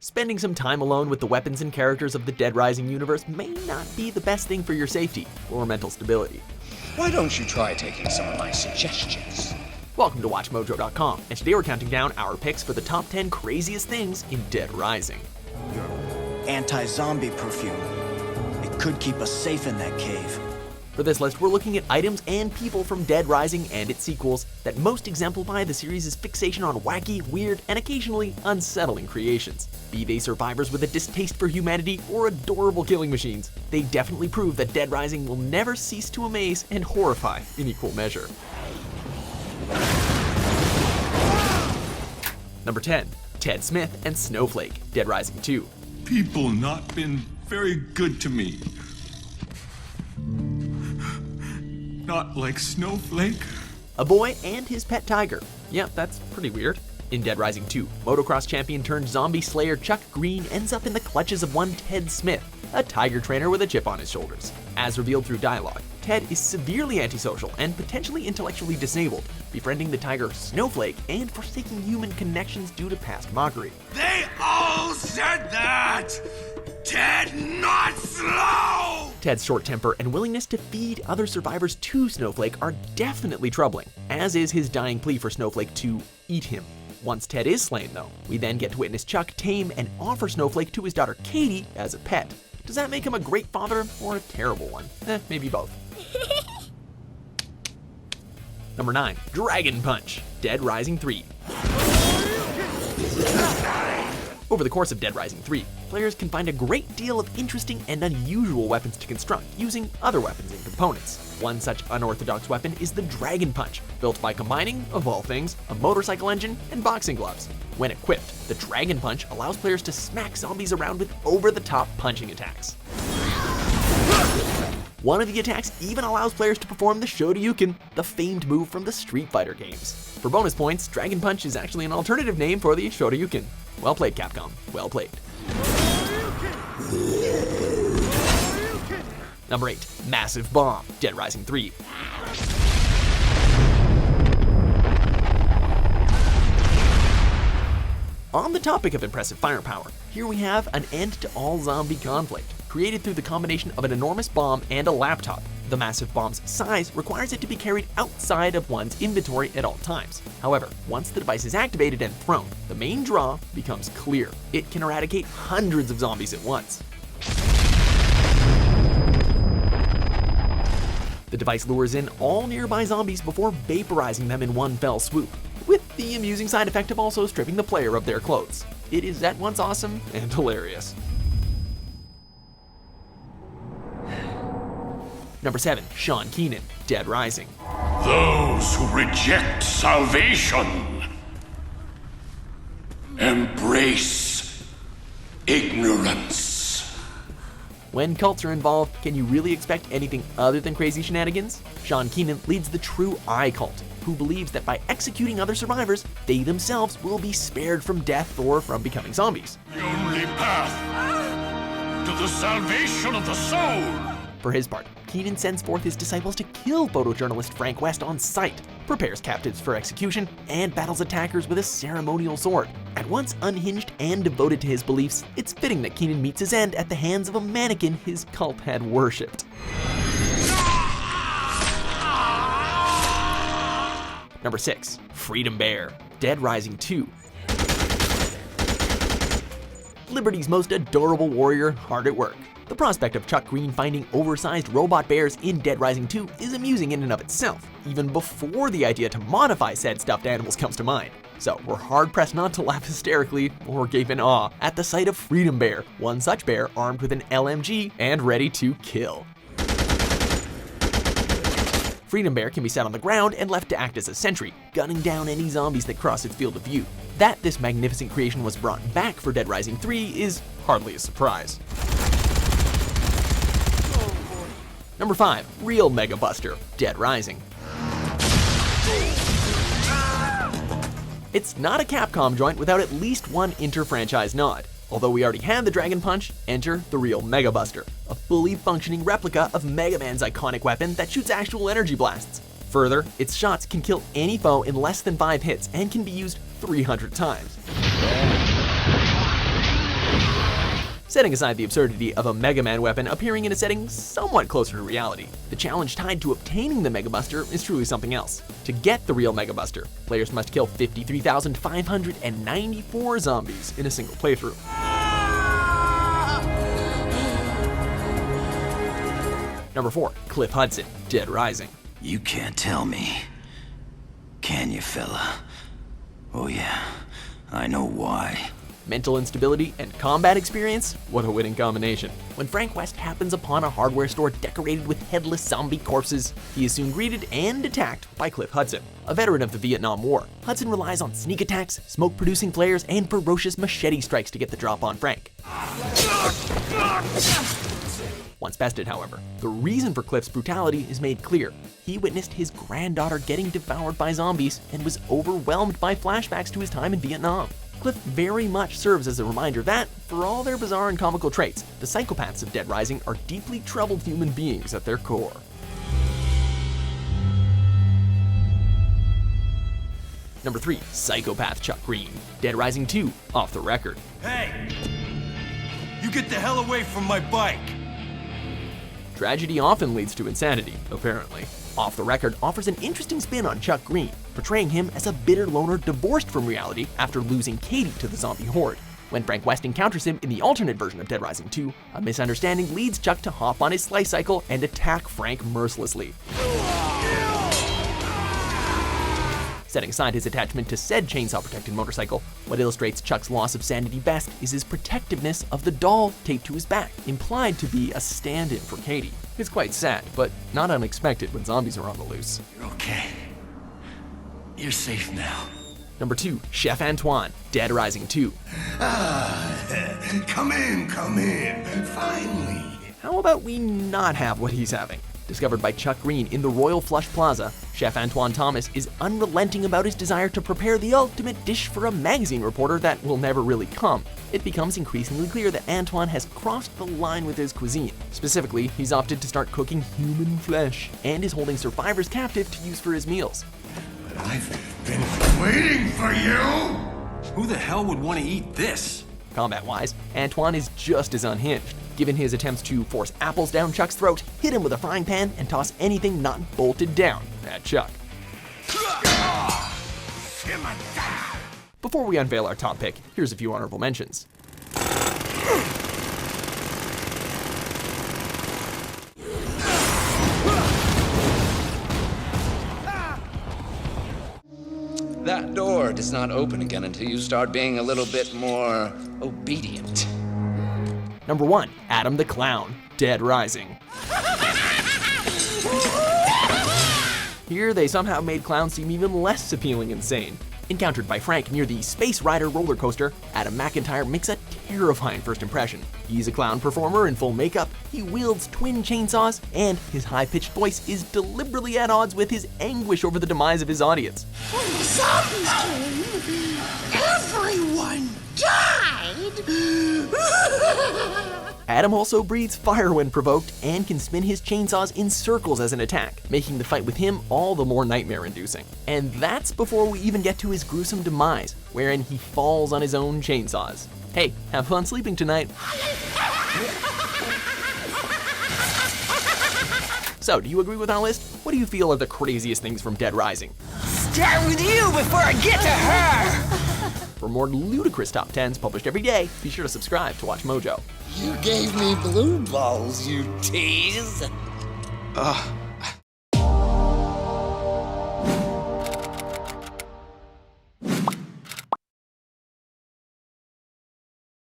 Spending some time alone with the weapons and characters of the Dead Rising universe may not be the best thing for your safety or mental stability. Why don't you try taking some of my suggestions? Welcome to WatchMojo.com, and today we're counting down our picks for the top 10 craziest things in Dead Rising. Anti-zombie perfume. It could keep us safe in that cave. For this list, we're looking at items and people from Dead Rising and its sequels that most exemplify the series' fixation on wacky, weird, and occasionally unsettling creations. Be they survivors with a distaste for humanity or adorable killing machines, they definitely prove that Dead Rising will never cease to amaze and horrify in equal measure. Number 10. Ted Smith and Snowflake, Dead Rising 2. People not been very good to me. Not like Snowflake. A boy and his pet tiger. Yeah, that's pretty weird. In Dead Rising 2, motocross champion turned zombie slayer Chuck Green ends up in the clutches of one Ted Smith, a tiger trainer with a chip on his shoulders. As revealed through dialogue, Ted is severely antisocial and potentially intellectually disabled, befriending the tiger Snowflake and forsaking human connections due to past mockery. They all said that! Ted, not slow! Ted's short temper and willingness to feed other survivors to Snowflake are definitely troubling, as is his dying plea for Snowflake to eat him. Once Ted is slain, though, we then get to witness Chuck tame and offer Snowflake to his daughter Katie as a pet. Does that make him a great father or a terrible one? Maybe both. Number 9. Dragon Punch, Dead Rising 3. Over the course of Dead Rising 3, players can find a great deal of interesting and unusual weapons to construct using other weapons and components. One such unorthodox weapon is the Dragon Punch, built by combining, of all things, a motorcycle engine and boxing gloves. When equipped, the Dragon Punch allows players to smack zombies around with over-the-top punching attacks. One of the attacks even allows players to perform the Shoryuken, the famed move from the Street Fighter games. For bonus points, Dragon Punch is actually an alternative name for the Shoryuken. Well played, Capcom. Well played. Number 8. Massive Bomb, Dead Rising 3. On the topic of impressive firepower, here we have an end to all zombie conflict, created through the combination of an enormous bomb and a laptop. The massive bomb's size requires it to be carried outside of one's inventory at all times. However, once the device is activated and thrown, the main draw becomes clear. It can eradicate hundreds of zombies at once. The device lures in all nearby zombies before vaporizing them in one fell swoop, with the amusing side effect of also stripping the player of their clothes. It is at once awesome and hilarious. Number 7. Sean Keanan, Dead Rising. Those who reject salvation embrace ignorance. When cults are involved, can you really expect anything other than crazy shenanigans? Sean Keanan leads the True Eye cult, who believes that by executing other survivors, they themselves will be spared from death or from becoming zombies. The only path to the salvation of the soul. For his part, Keanan sends forth his disciples to kill photojournalist Frank West on sight, prepares captives for execution, and battles attackers with a ceremonial sword. At once unhinged and devoted to his beliefs, it's fitting that Keanan meets his end at the hands of a mannequin his cult had worshipped. Number 6. Freedom Bear, Dead Rising 2. Liberty's most adorable warrior hard at work. The prospect of Chuck Green finding oversized robot bears in Dead Rising 2 is amusing in and of itself, even before the idea to modify said stuffed animals comes to mind. So we're hard-pressed not to laugh hysterically or gape in awe at the sight of Freedom Bear, one such bear armed with an LMG and ready to kill. Freedom Bear can be set on the ground and left to act as a sentry, gunning down any zombies that cross its field of view. That this magnificent creation was brought back for Dead Rising 3 is hardly a surprise. Number 5. Real Mega Buster, Dead Rising. It's not a Capcom joint without at least one inter-franchise nod. Although we already had the Dragon Punch, enter the Real Mega Buster, a fully functioning replica of Mega Man's iconic weapon that shoots actual energy blasts. Further, its shots can kill any foe in less than 5 hits and can be used 300 times. Setting aside the absurdity of a Mega Man weapon appearing in a setting somewhat closer to reality, the challenge tied to obtaining the Mega Buster is truly something else. To get the real Mega Buster, players must kill 53,594 zombies in a single playthrough. Number 4, Cliff Hudson, Dead Rising. You can't tell me, can you, fella? Oh yeah, I know why. Mental instability and combat experience? What a winning combination. When Frank West happens upon a hardware store decorated with headless zombie corpses, he is soon greeted and attacked by Cliff Hudson. A veteran of the Vietnam War, Hudson relies on sneak attacks, smoke-producing flares, and ferocious machete strikes to get the drop on Frank. Once bested, however, the reason for Cliff's brutality is made clear. He witnessed his granddaughter getting devoured by zombies and was overwhelmed by flashbacks to his time in Vietnam. Cliff very much serves as a reminder that, for all their bizarre and comical traits, the psychopaths of Dead Rising are deeply troubled human beings at their core. Number 3, Psychopath Chuck Green, Dead Rising 2, Off the Record. Hey! You get the hell away from my bike! Tragedy often leads to insanity, apparently. Off the Record offers an interesting spin on Chuck Green, portraying him as a bitter loner divorced from reality after losing Katie to the zombie horde. When Frank West encounters him in the alternate version of Dead Rising 2, a misunderstanding leads Chuck to hop on his slice cycle and attack Frank mercilessly. Setting aside his attachment to said chainsaw-protected motorcycle, what illustrates Chuck's loss of sanity best is his protectiveness of the doll taped to his back, implied to be a stand-in for Katie. It's quite sad, but not unexpected when zombies are on the loose. You're okay. You're safe now. Number 2, Chef Antoine, Dead Rising 2. Come in, finally. How about we not have what he's having? Discovered by Chuck Green in the Royal Flush Plaza, Chef Antoine Thomas is unrelenting about his desire to prepare the ultimate dish for a magazine reporter that will never really come. It becomes increasingly clear that Antoine has crossed the line with his cuisine. Specifically, he's opted to start cooking human flesh and is holding survivors captive to use for his meals. But I've been waiting for you! Who the hell would want to eat this? Combat-wise, Antoine is just as unhinged, given his attempts to force apples down Chuck's throat, hit him with a frying pan, and toss anything not bolted down at Chuck. Before we unveil our top pick, here's a few honorable mentions. That door does not open again until you start being a little bit more obedient. Number 1, Adam the Clown, Dead Rising. Here, they somehow made clowns seem even less appealing and sane. Encountered by Frank near the Space Rider roller coaster, Adam McIntyre makes a terrifying first impression. He's a clown performer in full makeup, he wields twin chainsaws, and his high-pitched voice is deliberately at odds with his anguish over the demise of his audience. When the zombies came, everyone died! Adam also breathes fire when provoked and can spin his chainsaws in circles as an attack, making the fight with him all the more nightmare-inducing. And that's before we even get to his gruesome demise, wherein he falls on his own chainsaws. Hey, have fun sleeping tonight. So, do you agree with our list? What do you feel are the craziest things from Dead Rising? Start with you before I get to her! For more ludicrous top 10s published every day, be sure to subscribe to Watch Mojo. You gave me blue balls, you tease.